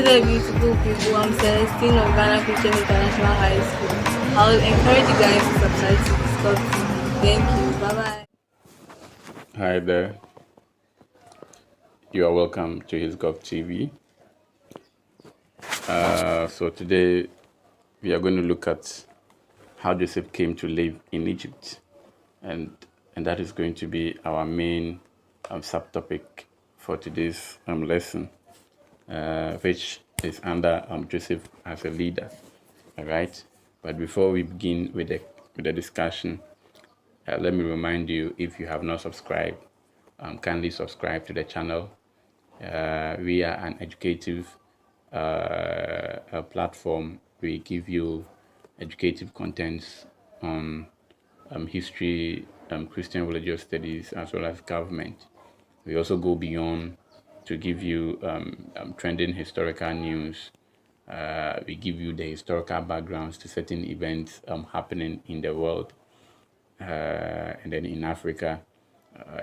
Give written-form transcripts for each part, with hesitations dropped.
there, beautiful people. I'm Celestine of Ghana Christian International High School. I will encourage you guys to subscribe to this club. Thank you. Bye bye. Hi there. You are welcome to His Gov TV. So today we are going to look at how Joseph came to live in Egypt, and that is going to be our main subtopic for today's lesson, which is under Joseph as a leader. All right. But before we begin with the discussion, let me remind you, if you have not subscribed, kindly subscribe to the channel. We are an educative platform. We give you educative contents on history, Christian religious studies, as well as government. We also go beyond to give you trending historical news. We give you the historical backgrounds to certain events happening in the world, and then in Africa,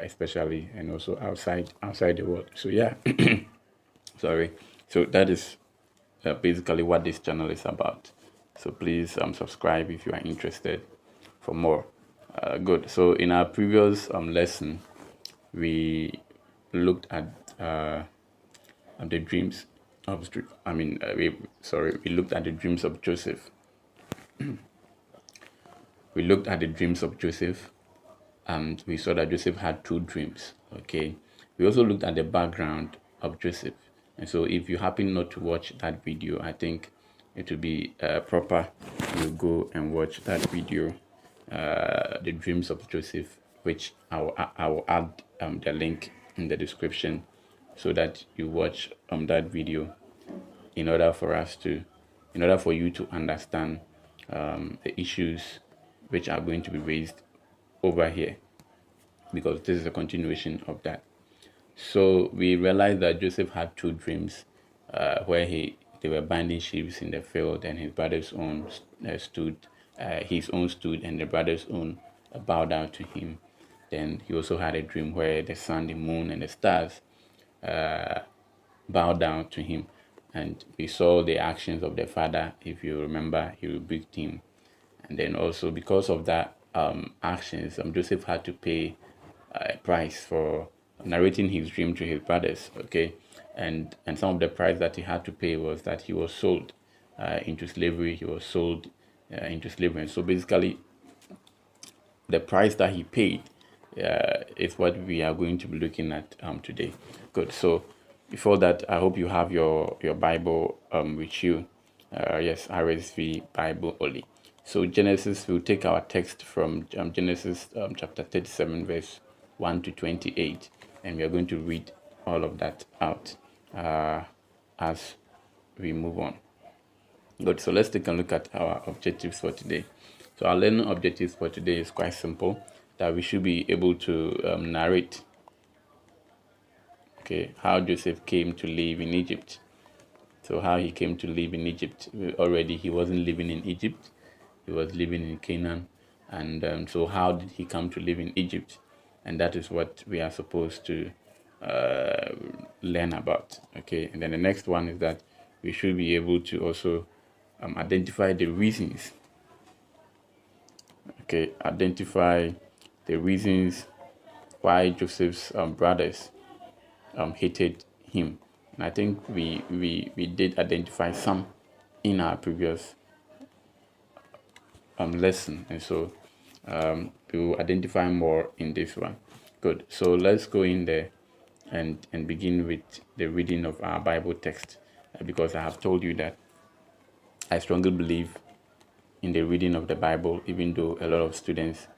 especially, and also outside the world. So yeah, sorry. So that is basically what this channel is about. So please subscribe if you are interested for more. Good. So in our previous lesson, we looked at the dreams of we looked at the dreams of Joseph. We looked at the dreams of Joseph, and we saw that Joseph had two dreams. Okay. We also looked at the background of Joseph. And so if you happen not to watch that video, I think it will be proper you go and watch that video, the dreams of Joseph, which I will add the link in the description, so that you watch that video in order for you to understand the issues which are going to be raised over here, because this is a continuation of that. So we realized that Joseph had two dreams, where they were binding sheep in the field, and his brothers own stood, his own stood, and the brothers own bowed down to him. Then he also had a dream where the sun, the moon, and the stars bowed down to him. And we saw the actions of the father. If you remember, he rebuked him. And then also, because of that actions, Joseph had to pay a price for narrating his dream to his brothers. Okay. And some of the price that he had to pay was that he was sold into slavery. He was sold into slavery. And so basically, the price that he paid is what we are going to be looking at today. Good. So before that, I hope you have your Bible with you. Yes, RSV Bible only. So Genesis, we'll take our text from Genesis chapter 37, verse 1 to 28, and we are going to read all of that out as we move on. Good. So let's take a look at our objectives for today. So our learning objectives for today is quite simple, that we should be able to narrate, okay, how Joseph came to live in Egypt. So how he came to live in Egypt. Already he wasn't living in Egypt, he was living in Canaan. And so how did he come to live in Egypt? And that is what we are supposed to learn about. Okay. And then the next one is that we should be able to also identify the reasons. Okay, identify the reasons why Joseph's brothers hated him. And I think we did identify some in our previous lesson, and so we will identify more in this one. Good. So let's go in there and begin with the reading of our Bible text, because I have told you that I strongly believe in the reading of the Bible, even though a lot of students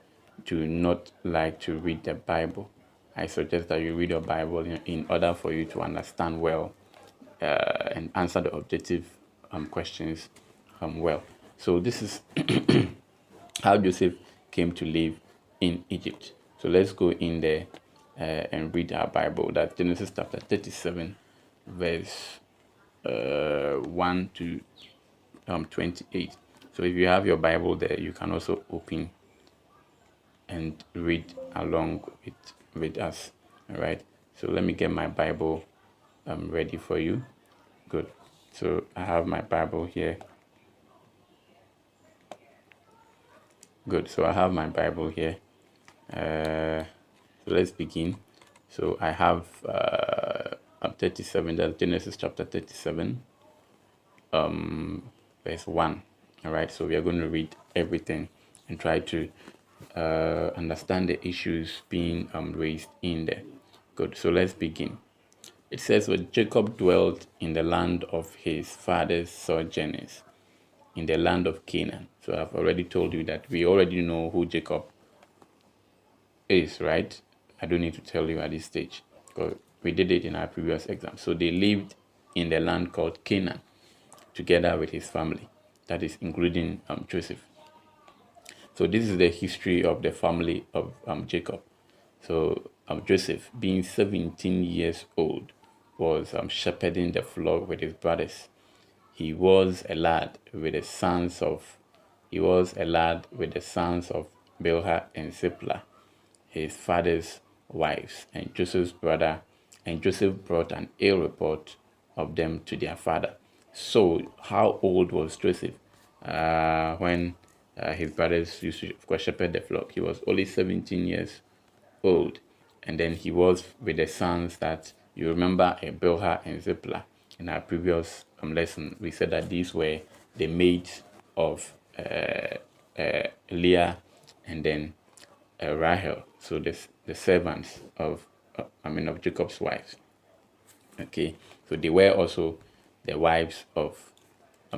do not like to read the Bible. I suggest that you read your Bible in order for you to understand well and answer the objective questions well. So this is how Joseph came to live in Egypt. So let's go in there and read our Bible. That's Genesis chapter 37, verse 1 to 28. So if you have your Bible there, you can also open and read along with us. All right. So let me get my Bible ready for you. Good. So I have my Bible here. Good. So I have my Bible here. So let's begin. So I have 37, that's Genesis chapter 37, verse 1. All right. So we are going to read everything and try to understand the issues being raised in there. Good. So let's begin. It says, "When Jacob dwelt in the land of his father's sojourners, in the land of Canaan." So I've already told you that we already know who Jacob is, right? I don't need to tell you at this stage because we did it in our previous exam. So they lived in the land called Canaan together with his family, that is including Joseph. So this is the history of the family of Jacob. So Joseph, being 17 years old, was shepherding the flock with his brothers. He was a lad with the sons of Bilhah and Zipporah, his father's wives, and Joseph's brother. And Joseph brought an ill report of them to their father. So, how old was Joseph when his brothers used to, of course, shepherd the flock? He was only 17 years old. And then he was with the sons that you remember, Bilhah and Zipporah. In our previous lesson, we said that these were the maids of Leah and then Rahel. So the servants of of Jacob's wives. Okay, so they were also the wives of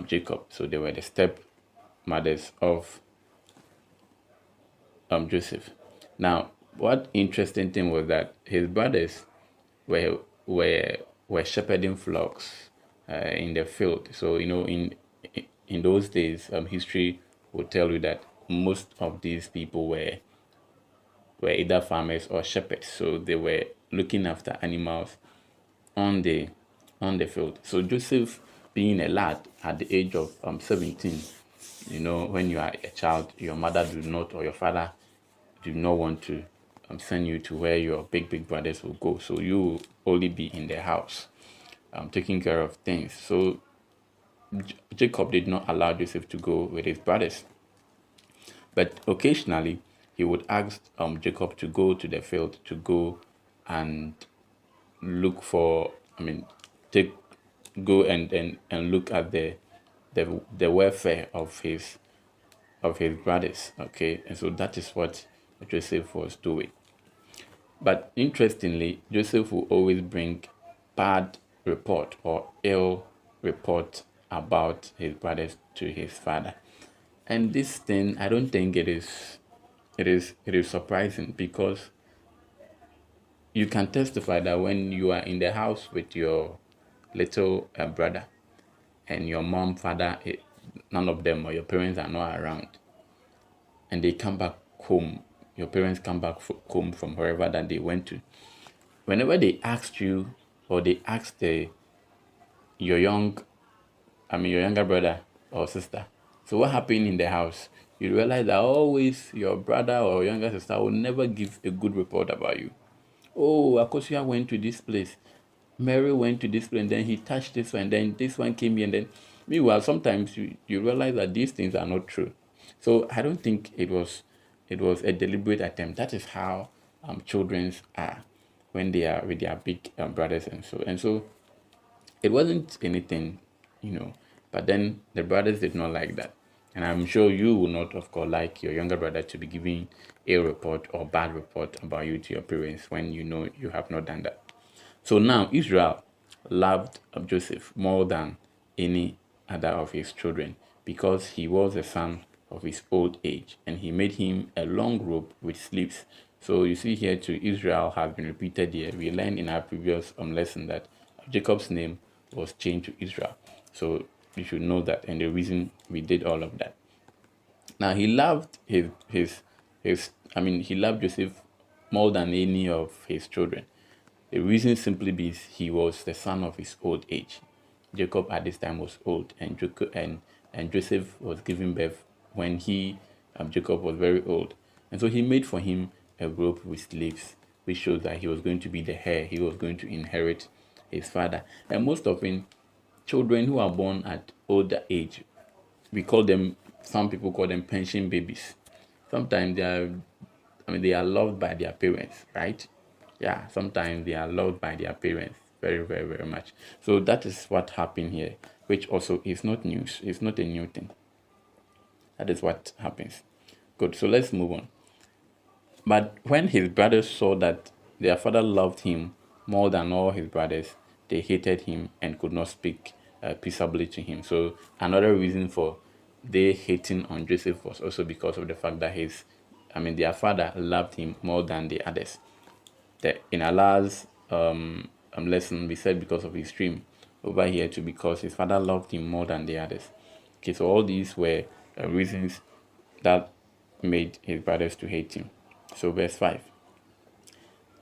Jacob. So they were the step mothers of Joseph. Now, what interesting thing was that his brothers were were were shepherding flocks in the field. So in those days, history will tell you that most of these people were either farmers or shepherds. So they were looking after animals on the field. So Joseph, being a lad at the age of 17, when you are a child, your mother do not, or your father do not want to send you to where your big brothers will go. So you will only be in the house, taking care of things. So Jacob did not allow Joseph to go with his brothers, but occasionally he would ask Jacob to go to the field to go and look for. Take go and look at the welfare of his brothers. Okay, and so that is what Joseph was doing. But interestingly, Joseph will always bring bad report or ill report about his brothers to his father. And this thing, I don't think it is surprising, because you can testify that when you are in the house with your little brother and your mom, father, none of them or your parents are not around, and they come back home, your parents come back home from wherever that they went to. Whenever they asked you, or they asked your younger brother or sister, so what happened in the house, you realize that always your brother or younger sister will never give a good report about you. Oh, Akosia went to this place, Mary went to this place, and then he touched this one, and then this one came here, and then meanwhile sometimes you realize that these things are not true. So I don't think it was a deliberate attempt. That is how children are when they are with their big brothers, and so it wasn't anything, but then the brothers did not like that. And I'm sure you will not, of course, like your younger brother to be giving a report or bad report about you to your parents when you know you have not done that. So now Israel loved Joseph more than any other of his children, because he was a son of his old age, and he made him a long robe with sleeves. So you see here too, Israel has been repeated here. We learned in our previous lesson that Jacob's name was changed to Israel. So you should know that, and the reason we did all of that. Now he loved he loved Joseph more than any of his children. The reason simply because he was the son of his old age. Jacob at this time was old, and Joseph was giving birth when Jacob was very old, and so he made for him a robe with sleeves, which shows that he was going to be the heir. He was going to inherit his father, and most often children who are born at older age, we call them, some people call them pension babies. Sometimes they are loved by their parents, right? Yeah, sometimes they are loved by their parents very, very, very much. So that is what happened here, which also is not news. It's not a new thing. That is what happens. Good. So let's move on. But when his brothers saw that their father loved him more than all his brothers, they hated him and could not speak peaceably to him. So another reason for they hating on Joseph was also because of the fact that their father loved him more than the others. In our last lesson, we said because of his dream. Over here too, because his father loved him more than the others. Okay, so all these were reasons that made his brothers to hate him. So verse 5.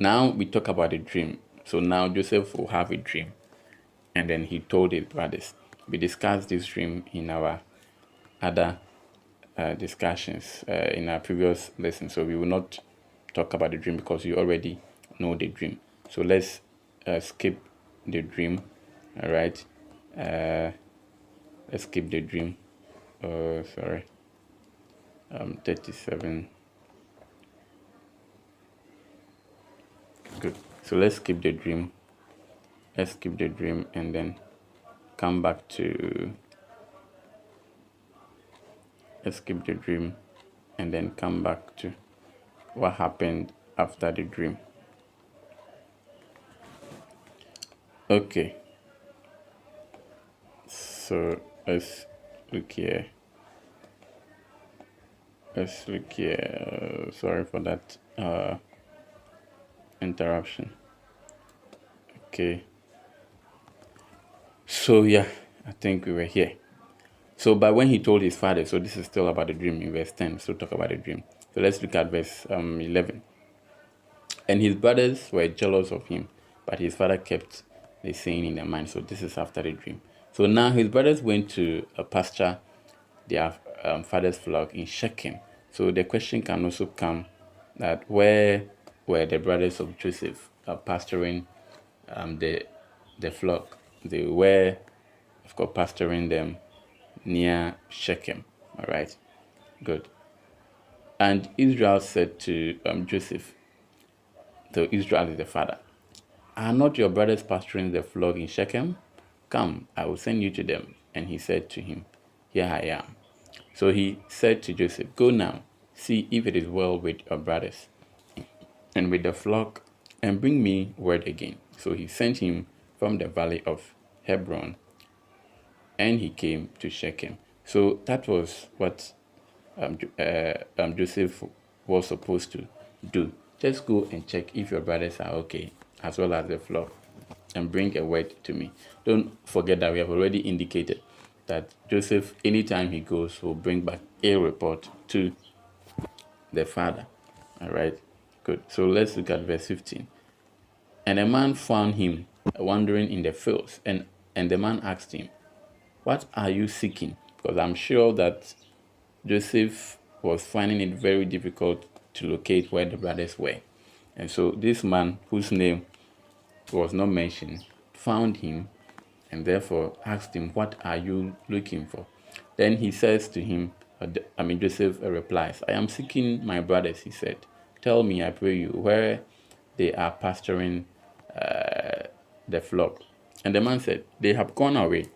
Now we talk about the dream. So now Joseph will have a dream, and then he told his brothers. We discussed this dream in our other discussions in our previous lesson. So we will not talk about the dream because you already know the dream. So let's skip the dream. All right. Let's skip the dream. 37. Good. So let's skip the dream. Let's skip the dream and then come back to. Let's skip the dream and then come back to what happened after the dream. Okay. So let's look here. Sorry for that interruption. Okay. So yeah, I think we were here. So but when he told his father, so this is still about the dream in verse 10. So talk about the dream. So let's look at verse 11. And his brothers were jealous of him, but his father kept the saying in their mind. So this is after the dream. So now his brothers went to pasture their father's flock in Shechem. So the question can also come that where were the brothers of Joseph pasturing the flock? They were, of course, pasturing them near Shechem. All right, good. And Israel said to Joseph, so Israel is the father, are not your brothers pasturing the flock in Shechem? Come, I will send you to them. And he said to him, here I am. So he said to Joseph, go now, see if it is well with your brothers and with the flock, and bring me word again. So he sent him from the valley of Hebron, and he came to Shechem. So that was what Joseph was supposed to do. Just go and check if your brothers are okay, as well as the flock, and bring a word to me. Don't forget that we have already indicated that Joseph, anytime he goes, will bring back a report to the father. All right, good. So let's look at verse 15. And a man found him wandering in the fields, and the man asked him, what are you seeking? Because I'm sure that Joseph was finding it very difficult to locate where the brothers were. And so this man, whose name was not mentioned, found him and therefore asked him, what are you looking for? Then he says to him, Joseph replies, I am seeking my brothers, he said. Tell me, I pray you, where they are pasturing the flock. And the man said, they have gone away,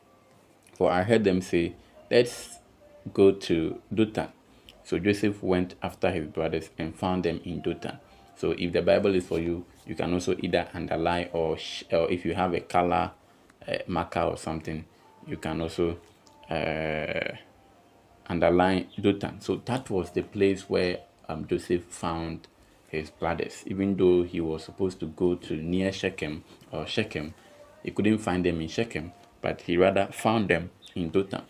for I heard them say, let's go to Dothan. So Joseph went after his brothers and found them in Dothan. So if the Bible is for you, you can also either underline or if you have a color marker or something, you can also underline Dothan. So that was the place where Joseph found his brothers. Even though he was supposed to go to near Shechem, he couldn't find them in Shechem, but he rather found them in Dothan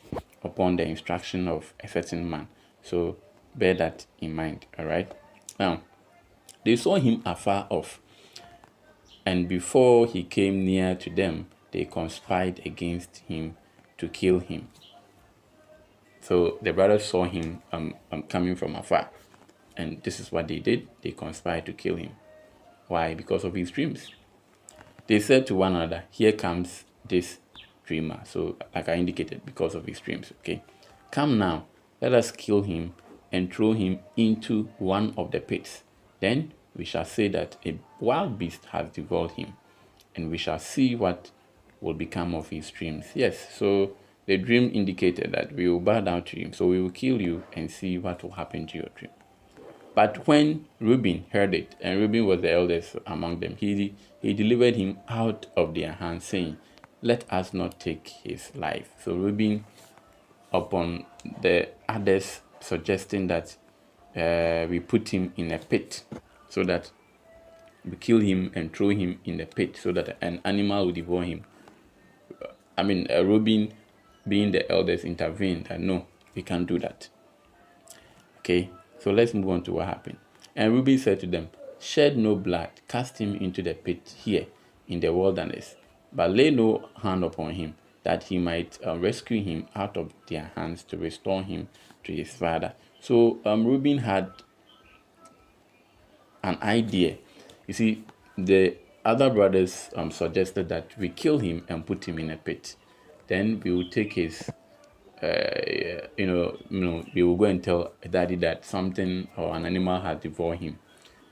upon the instruction of a certain man. So bear that in mind. All right. Now they saw him afar off, and before he came near to them, they conspired against him to kill him. So the brothers saw him coming from afar, and this is what they did. They conspired to kill him. Why? Because of his dreams. They said to one another, here comes this dreamer. So, like I indicated, because of his dreams. Okay, come now, let us kill him and throw him into one of the pits. Then we shall say that a wild beast has devoured him, and we shall see what will become of his dreams. Yes, so the dream indicated that we will bow down to him. So we will kill you and see what will happen to your dream. But when Reuben heard it, and Reuben was the eldest among them, he delivered him out of their hands, saying, let us not take his life. So Reuben, upon the others suggesting that we put him in a pit, so that we kill him and throw him in the pit, so that an animal will devour him. Reuben, being the eldest, intervened that no, we can't do that. Okay, so let's move on to what happened. And Reuben said to them, shed no blood, cast him into the pit here in the wilderness, but lay no hand upon him, that he might rescue him out of their hands to restore him to his father. So Reuben had an idea. You see, the other brothers suggested that we kill him and put him in a pit. Then we will take his we will go and tell daddy that something or an animal has devoured him.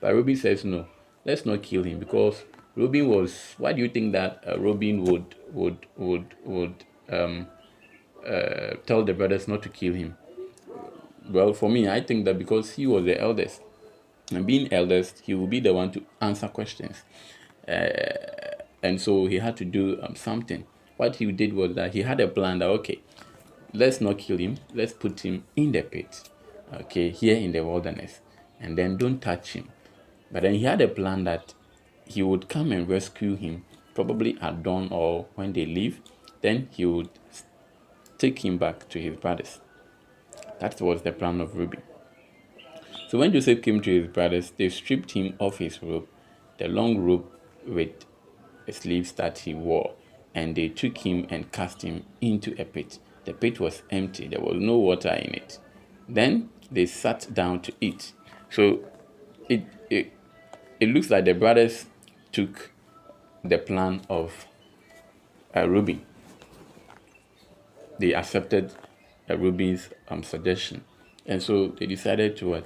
But Reuben says, no, let's not kill him, because Reuben was. Why do you think that Reuben would tell the brothers not to kill him? Well, for me, I think that because he was the eldest, and being eldest, he will be the one to answer questions, and so he had to do something. What he did was that he had a plan that, okay, let's not kill him, let's put him in the pit, okay, here in the wilderness, and then don't touch him. But then he had a plan that he would come and rescue him, probably at dawn or when they leave. Then he would take him back to his brothers. That was the plan of Reuben. So when Joseph came to his brothers, they stripped him of his robe, the long robe with sleeves that he wore, and they took him and cast him into a pit. The pit was empty, there was no water in it. Then they sat down to eat. So it looks like the brothers took the plan of Reuben. They accepted Reuben's suggestion, and so they decided to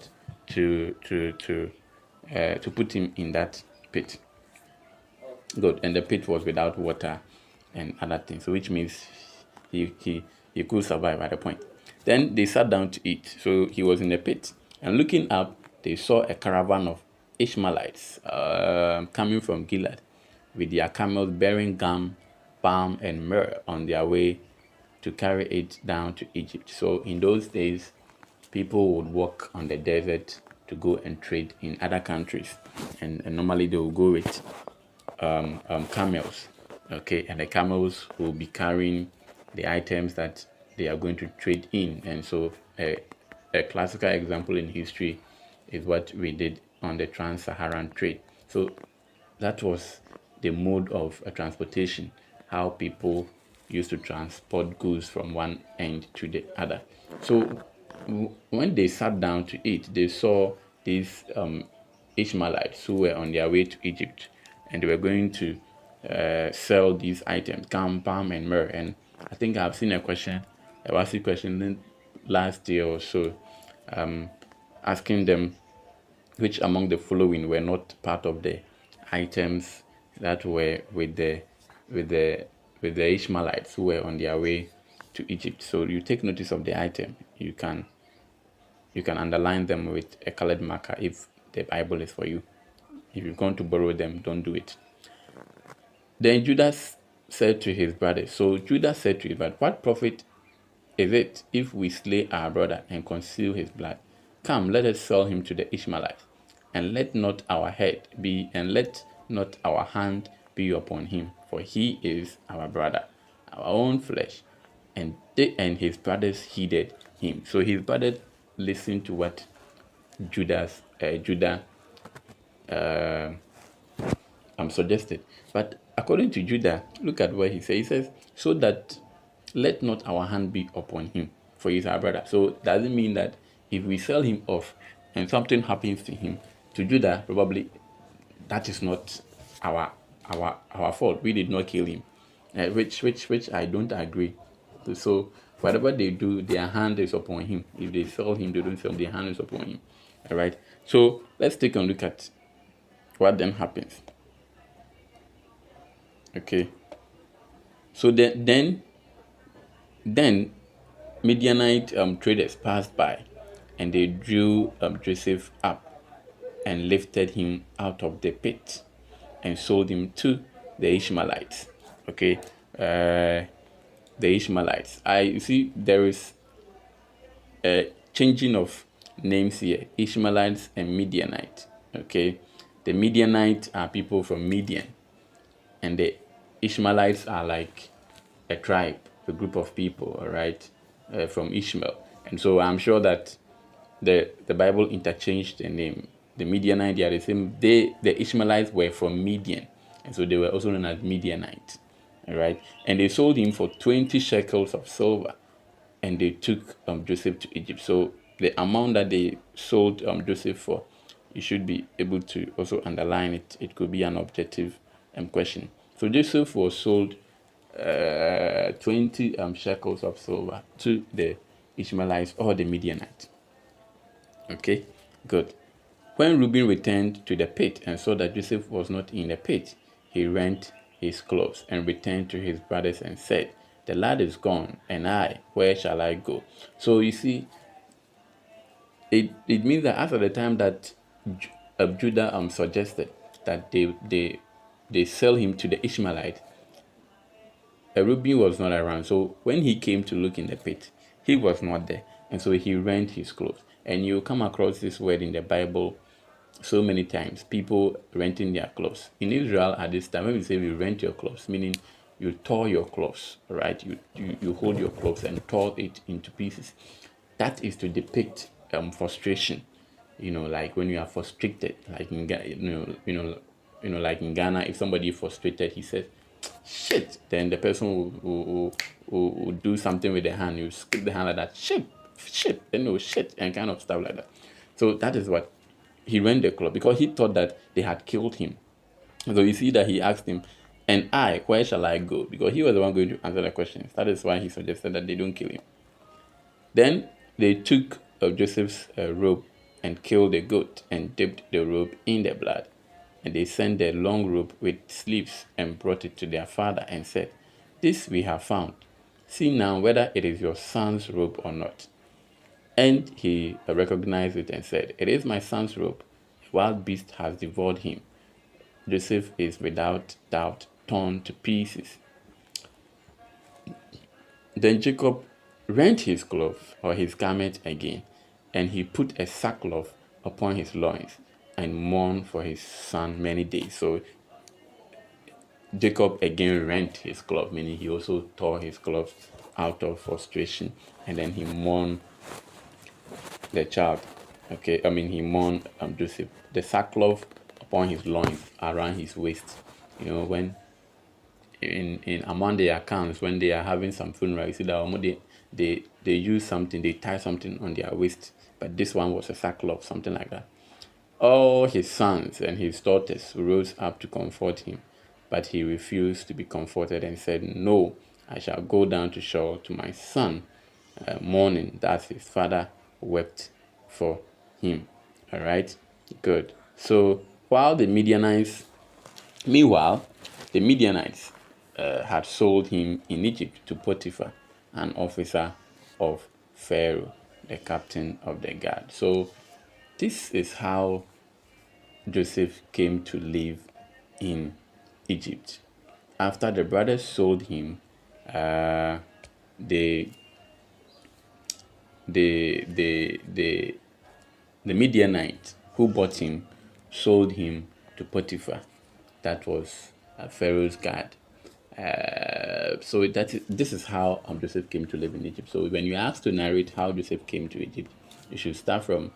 put him in that pit. Good, and the pit was without water and other things, so which means he could survive at a point. Then they sat down to eat. So he was in the pit, and looking up, they saw a caravan of Ishmaelites coming from Gilead with their camels bearing gum, palm, and myrrh on their way to carry it down to Egypt. So in those days, people would walk on the desert to go and trade in other countries, and normally they will go with camels. Okay, and the camels will be carrying the items that they are going to trade in. And so a classical example in history is what we did on the trans-Saharan trade. So that was the mode of transportation, how people used to transport goods from one end to the other. So when they sat down to eat, they saw these Ishmaelites who were on their way to Egypt, and they were going to sell these items, gum, palm, and myrrh. And I think I've seen a question last year or so, asking them which among the following were not part of the items that were with the Ishmaelites who were on their way to Egypt. So you take notice of the item. You can underline them with a colored marker if the Bible is for you. If you're going to borrow them, don't do it. Then Judah said to his brothers, what profit is it if we slay our brother and conceal his blood? Come, let us sell him to the Ishmaelites, and let not our hand be upon him, for he is our brother, our own flesh. And his brothers heeded him. So his brothers listened to what Judah suggested. But according to Judah, look at what he says. He says, so that let not our hand be upon him, for he is our brother. So does it mean that if we sell him off and something happens to him, to Judah, probably that is not our fault. We did not kill him. which I don't agree. So whatever they do, their hand is upon him. If they sell him, they don't sell him, their hand is upon him. All right. So let's take a look at what then happens. Okay. So then Midianite traders passed by, and they drew Joseph up and lifted him out of the pit and sold him to the Ishmaelites. Okay, the Ishmaelites. You see there is a changing of names here: Ishmaelites and Midianite. Okay, the Midianites are people from Midian, and the Ishmaelites are like a tribe, a group of people, all right, from Ishmael. And so I'm sure that the Bible interchanged the name. The Midianite, they are the same. The Ishmaelites were from Midian, and so they were also known as Midianites, all right. And they sold him for 20 shekels of silver, and they took Joseph to Egypt. So the amount that they sold Joseph for, you should be able to also underline it. It could be an objective question. So Joseph was sold 20 shekels of silver to the Ishmaelites or the Midianites. Okay, good. When Reuben returned to the pit and saw that Joseph was not in the pit, he rent his clothes and returned to his brothers and said, "The lad is gone, and I, where shall I go?" So you see, it means that after the time that Judah suggested that they sell him to the Ishmaelite, Reuben was not around. So when he came to look in the pit, he was not there. And so he rent his clothes. And you come across this word in the Bible so many times, people renting their clothes. In Israel at this time, when we say we rent your clothes, meaning you tore your clothes, right? You hold your clothes and tore it into pieces. That is to depict frustration. Like when you are frustrated, like in like in Ghana, if somebody is frustrated, he says, "Shit," then the person will do something with the hand. You skip the hand like that, shit, then shit, and kind of stuff like that. So that is what he ran the club, because he thought that they had killed him. So you see that he asked him, "And I, where shall I go?" Because he was the one going to answer the questions. That is why he suggested that they don't kill him. Then they took Joseph's robe and killed the goat and dipped the robe in the blood. And they sent the long robe with sleeves and brought it to their father and said, "This we have found. See now whether it is your son's robe or not." And he recognized it and said, "It is my son's robe. A wild beast has devoured him. Joseph is without doubt torn to pieces." Then Jacob rent his cloth or his garment again, and he put a sackcloth upon his loins and mourned for his son many days. So Jacob again rent his cloth, meaning he also tore his cloth out of frustration, and then he mourned the child. Okay, he mourned Joseph. The sackcloth upon his loins, around his waist. When in among the accounts, when they are having some funeral, you see that they use something, they tie something on their waist, but this one was a sackcloth, something like that. All his sons and his daughters rose up to comfort him, but he refused to be comforted and said, "No, I shall go down to Sheol to my son," mourning that his father wept for him. All right, good. So meanwhile, the Midianites had sold him in Egypt to Potiphar, an officer of Pharaoh, the captain of the guard. So this is how Joseph came to live in Egypt. After the brothers sold him, the Midianite who bought him sold him to Potiphar, that was Pharaoh's guard. So this is how Joseph came to live in Egypt. So when you ask to narrate how Joseph came to Egypt, you should start from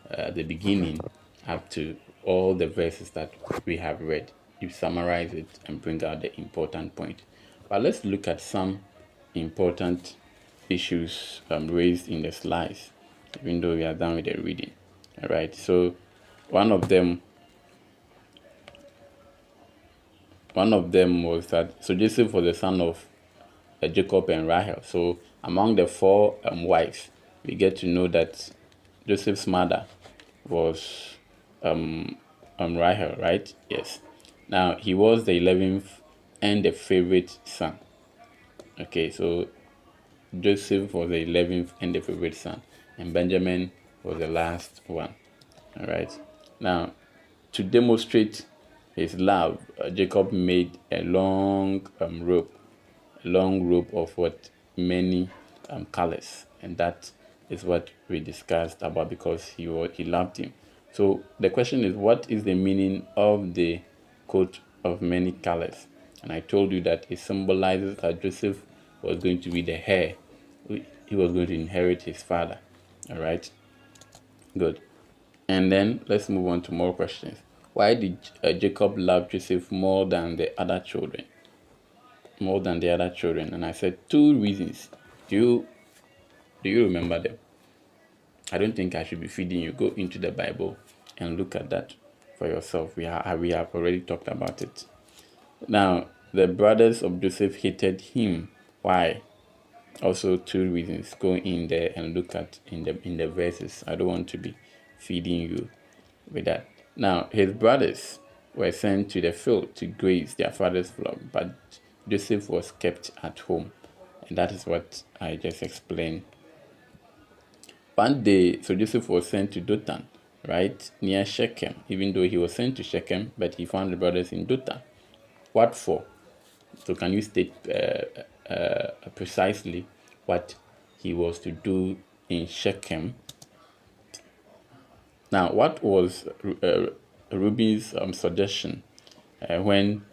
the beginning up to all the verses that we have read. You summarize it and bring out the important point. But let's look at some important issues raised in the slides, even though we are done with the reading. All right, so one of them one of them was that, so Joseph was the son of Jacob and Rahel. So among the four wives, we get to know that Joseph's mother was Rahel, right? Yes. Now he was the 11th and the favorite son. Okay, so Joseph was the 11th and the favorite son, and Benjamin was the last one. All right. Now, to demonstrate his love, Jacob made a long rope of what many colors, and that is what we discussed about, because he loved him. So the question is, what is the meaning of the coat of many colors? And I told you that it symbolizes that Joseph was going to be the heir. He was going to inherit his father. All right. Good. And then let's move on to more questions. Why did Jacob love Joseph more than the other children? More than the other children. And I said two reasons. Do you remember them? I don't think I should be feeding you. Go into the Bible and look at that for yourself. We have already talked about it. Now, the brothers of Joseph hated him. Why? Also two reasons. Go in there and look at in the verses. I don't want to be feeding you with that. Now, his brothers were sent to the field to graze their father's flock, but Joseph was kept at home. And that is what I just explained. One day, so Joseph was sent to Dothan, right, near Shechem, even though he was sent to Shechem, but he found the brothers in Dothan. What for? So can you state precisely what he was to do in Shechem? Now, what was Reuben's suggestion when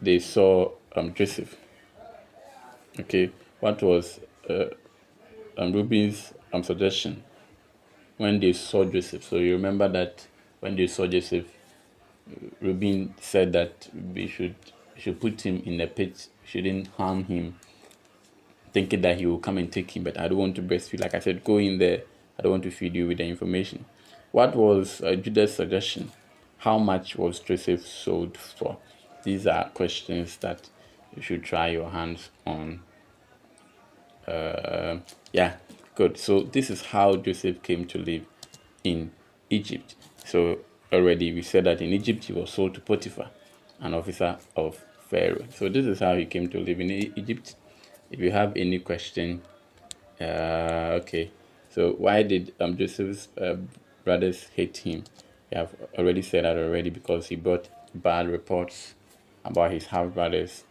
they saw Joseph? Okay, what was Reuben's suggestion when they saw Joseph? So you remember that when they saw Joseph, Reuben said that we should put him in the pit, shouldn't harm him, thinking that he will come and take him. But I don't want to breastfeed. Like I said, go in there. I don't want to feed you with the information. What was Judah's suggestion? How much was Joseph sold for? These are questions that you should try your hands on. Yeah, good. So this is how Joseph came to live in Egypt. So already we said that in Egypt he was sold to Potiphar, an officer of Pharaoh. So this is how he came to live in Egypt. If you have any question, okay. So why did Joseph's brothers hate him? We have already said that already, because he brought bad reports about his half brothers.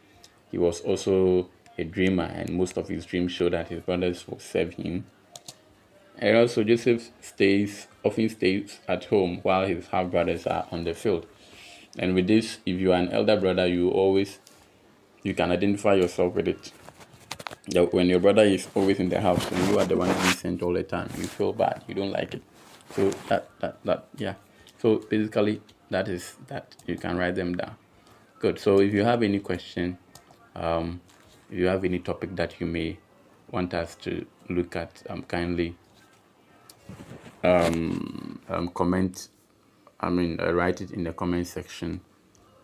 He was also a dreamer, and most of his dreams show that his brothers will serve him. And also Joseph often stays at home while his half brothers are on the field. And with this, if you are an elder brother, you can identify yourself with it. When your brother is always in the house and you are the one being sent all the time, you feel bad, you don't like it. So that yeah. So basically that is that. You can write them down. Good. So if you have any question, if you have any topic that you may want us to look at, kindly comment. Write it in the comment section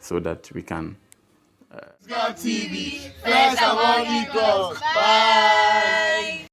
so that we can. God TV, first among equals. Bye.